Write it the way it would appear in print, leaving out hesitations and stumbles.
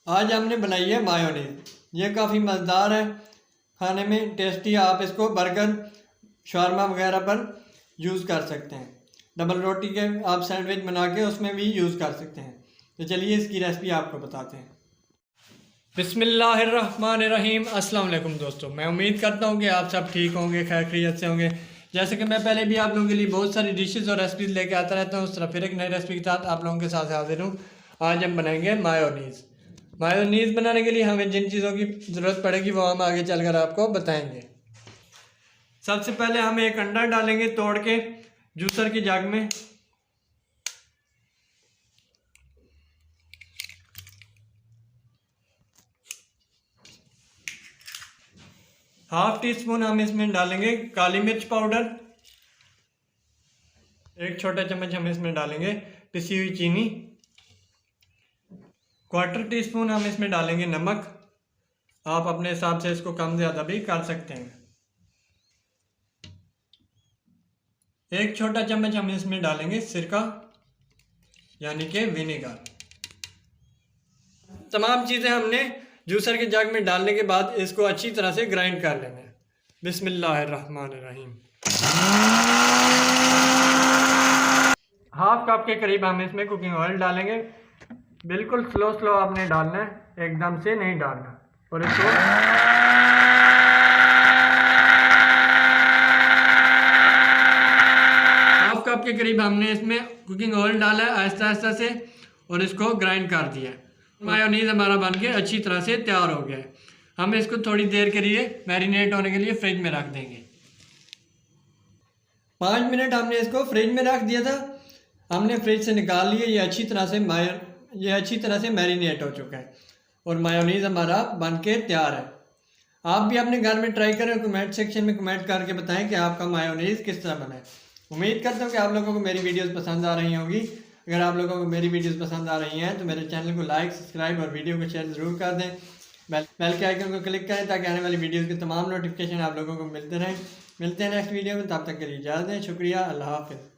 आज हमने बनाई है मायोनीज। ये काफ़ी मज़ेदार है, खाने में टेस्टी। आप इसको बर्गर, शावरमा वगैरह पर यूज़ कर सकते हैं। डबल रोटी के आप सैंडविच बना के उसमें भी यूज़ कर सकते हैं। तो चलिए इसकी रेसिपी आपको बताते हैं। बिस्मिल्लाहिर्रहमानिर्रहीम। अस्सलाम वालेकुम दोस्तों, मैं उम्मीद करता हूँ कि आप सब ठीक होंगे, खैर खैरियत से होंगे। जैसे कि मैं पहले भी आप लोगों के लिए बहुत सारी डिशेस और रेसिपीज़ लेके आता रहता हूँ, उस तरह फिर एक नई रेसिपी के साथ आप लोगों के साथ हाजिर हूँ। आज हम बनाएंगे मायोनीज़। मायोनीज़ बनाने के लिए हमें जिन चीज़ों की ज़रूरत पड़ेगी वो हम आगे चलकर आपको बताएंगे। सबसे पहले हम एक अंडा डालेंगे तोड़ के जूसर की जग में। हाफ टी स्पून हम इसमें डालेंगे काली मिर्च पाउडर। एक छोटा चम्मच हम इसमें डालेंगे पिसी हुई चीनी। क्वार्टर टी स्पून हम इसमें डालेंगे नमक। आप अपने हिसाब से इसको कम ज़्यादा भी कर सकते हैं। एक छोटा चम्मच हम इसमें डालेंगे सिरका यानी कि विनेगर। तमाम चीज़ें हमने जूसर के जग में डालने के बाद इसको अच्छी तरह से ग्राइंड कर लेंगे। बिस्मिल्लाहिर्रहमानिर्रहीम। हाफ कप के करीब हम इसमें कुकिंग ऑयल डालेंगे। बिल्कुल स्लो आपने डालना है, एकदम से नहीं डालना। और इसको हाफ कप के करीब हमने इसमें कुकिंग ऑयल डाला है आहिस्ता आहिस्ता से, और इसको ग्राइंड कर दिया है। मायोनीज़ हमारा बन के अच्छी तरह से तैयार हो गया है। हम इसको थोड़ी देर के लिए मैरिनेट होने के लिए फ्रिज में रख देंगे। 5 मिनट हमने इसको फ्रिज में रख दिया था। हमने फ्रिज से निकाल लिया। ये अच्छी तरह से मैरिनेट हो चुका है और मायोनीज़ हमारा बन के तैयार है। आप भी अपने घर में ट्राई करें, कमेंट सेक्शन में कमेंट करके बताएं कि आपका मायोनीज़ किस तरह बना है। उम्मीद करता हूँ कि आप लोगों को मेरी वीडियोस पसंद आ रही होंगी। अगर आप लोगों को मेरी वीडियोस पसंद आ रही हैं तो मेरे चैनल को लाइक, सब्सक्राइब और वीडियो को शेयर ज़रूर कर दें। बेल के आइकन को क्लिक करें ताकि आने वाली वीडियोस के तमाम नोटिफिकेशन आप लोगों को मिलते रहें। मिलते हैं नेक्स्ट वीडियो में, तब तक के लिए इजाज़त दें। शुक्रिया, अल्लाह हाफ़िज़।